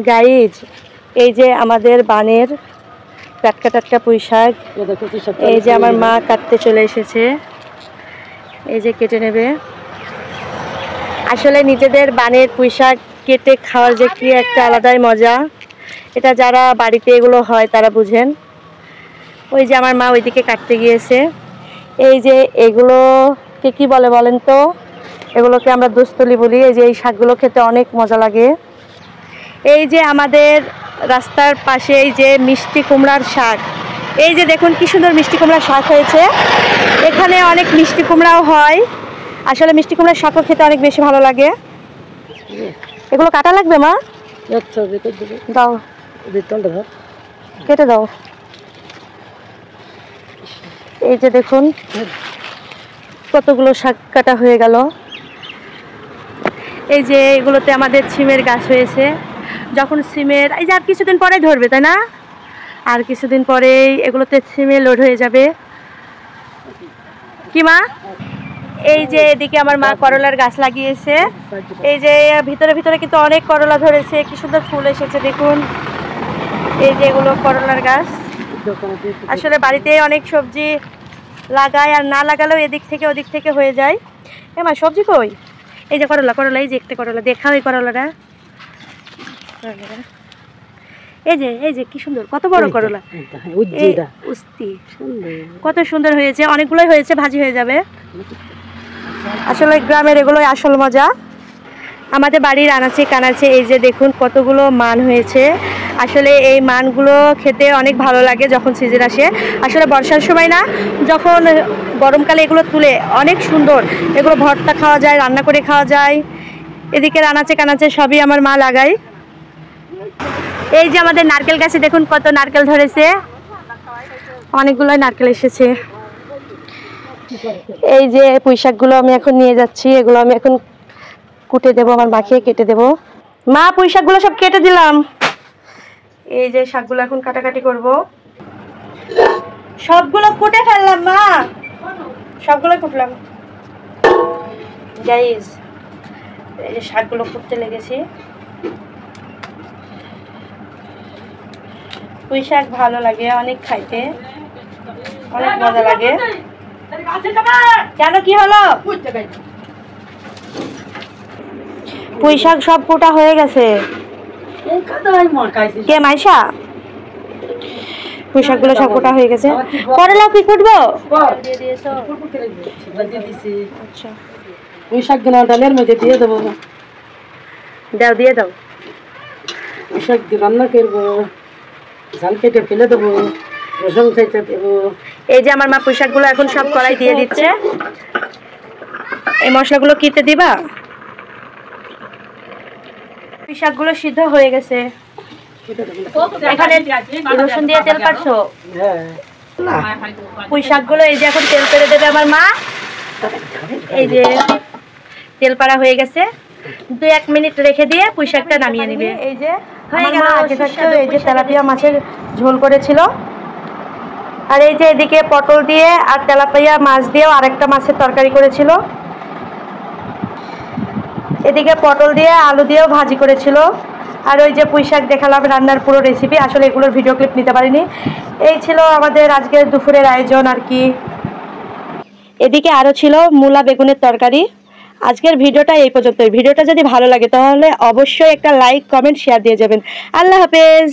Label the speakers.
Speaker 1: Guys, এই যে আমাদের বানের টাটকা টাটকা পুঁই শাক, এই যে আমার মা কাটতে চলে এসেছে, এই যে কেটে নেবে। আসলে নিজেদের বানের পুঁই শাক কেটে খাওয়ার যে কি একটা আলাদাই মজা, এটা যারা বাড়িতে এগুলো হয় তারা বুঝেন। ওই যে আমার মা ওইদিকে কাটতে গিয়েছে। এই যে এগুলোকে কি বলে বলেন তো? এগুলোকে আমরা দুস্তলি বলি। এই যে এই শাকগুলো খেতে অনেক মজা লাগে। এই যে আমাদের রাস্তার পাশে এই যে মিষ্টি কুমড়ার শাক, এই যে দেখুন কি সুন্দর মিষ্টি কুমড়ার শাক হয়েছে। এখানে অনেক মিষ্টি কুমড়াও হয়। আসলে মিষ্টি কুমড়ার শাকও খেতে অনেক বেশি ভালো লাগে। এগুলো কাটা লাগবে মা? দাও, কেটে দাও। এই যে দেখুন কতগুলো শাক কাটা হয়ে গেল। এই যে এগুলোতে আমাদের সিমের গাছ হয়েছে। যখন সিমের এই যে আর কিছুদিন পরে ধরবে, তাই না? আর কিছুদিন পরেই এগুলোতে সিমে লোড হয়ে যাবে। কি মা? এই যে এদিকে আমার মা করলার গাছ লাগিয়েছে। এই যে ভিতরে ভিতরে কিন্তু অনেক করলা ধরেছে, কি সুন্দর ফুল এসেছে দেখুন। এই যে এগুলো করলার গাছ। আসলে বাড়িতে অনেক সবজি লাগায়, আর না লাগালেও এদিক থেকে ওদিক থেকে হয়ে যায়। মা সবজি কই? এই যে করলা, করলা, এই যে একটা করলা, দেখা ওই করলাটা। এই যে কি সুন্দর, কত বড় করলা, কত সুন্দর হয়েছে। অনেকগুলোই হয়েছে, ভাজি হয়ে যাবে। আসলে গ্রামের এগুলোই আসল মজা। আমাদের বাড়ির আনাচে কানাচে এই যে দেখুন কতগুলো মান হয়েছে। আসলে এই মানগুলো খেতে অনেক ভালো লাগে যখন সিজন আসে। আসলে বর্ষার সময় না, যখন গরমকালে এগুলো তুলে অনেক সুন্দর, এগুলো ভর্তা খাওয়া যায়, রান্না করে খাওয়া যায়। এদিকে আনাচে কানাচে সবই আমার মা লাগায়। এই যে আমাদের নারকেল গাছে দেখুন কত নারকেল ধরেছে, অনেকগুলোই নারকেল এসেছে। এই যে পুঁই শাকগুলো আমি এখন নিয়ে যাচ্ছি, এগুলো আমি এখন কুটে দেবো, আমার মাখিয়ে কেটে দেবো। মা পুঁই শাকগুলো সব কেটে দিলাম। এই যে শাকগুলো এখন কাটাকাটি করব। সবগুলো কুটে ফেললাম মা, সবগুলো কুটলাম। গাইস, এই যে শাকগুলো কুটতে লেগেছি। পুঁই শাক ভালো লাগে অনেক খাইতে, অনেক মজা লাগে। কেন, কি হলো? পুঁই শাক সব কুটা হয়ে গেছে। কে মাইশা? পুঁই শাকগুলো সব কুটা হয়ে গেছে। করলা কি কুটবো? আচ্ছা,
Speaker 2: পুঁই শাক ডালের মধ্যে দিয়ে দেবো।
Speaker 1: দাও, দিয়ে দাও।
Speaker 2: পুঁই শাক দিয়ে রান্না করবো, ঝাল কেটে ফেলে দেবো, রসুন চাইতে দেবো।
Speaker 1: এই যে আমার মা পুঁই শাকগুলো এখন সব কড়াই দিয়ে দিচ্ছে। এই মশলাগুলো কিতে দিবা? পুঁই শাকগুলো সিদ্ধ হয়ে গেছে। এখানে রসুন দিয়ে তেল কাটছো? পুঁই শাকগুলো এই যে এখন তেল পেরে দেবে আমার মা। এই যে তেল পাড়া হয়ে গেছে, 2-1 মিনিট রেখে দিয়ে পুঁই শাকটা নামিয়ে নিবে। এই যে হয়ে গেল। আগে থাকতে এই যে তেলাপিয়া মাছের ঝোল করেছিল, আর এই যে এদিকে পটল দিয়ে আর তেলাপিয়া মাছ দিয়েও আরেকটা মাছের তরকারি করেছিল। এদিকে পটল দিয়ে আলু দিয়েও ভাজি করেছিল। আর ওই যে পুঁই শাক দেখালাম রান্নার পুরো রেসিপি। আসলে এগুলোর ভিডিও ক্লিপ নিতে পারিনি। এই ছিল আমাদের আজকের দুপুরের আয়োজন আর কি। এদিকে আরও ছিল মূলা বেগুনের তরকারি। আজকের ভিডিওটা এই পর্যন্তই। ভিডিওটা যদি ভালো লাগে তাহলে অবশ্যই একটা লাইক, কমেন্ট, শেয়ার দিয়ে যাবেন। আল্লাহ হাফেজ।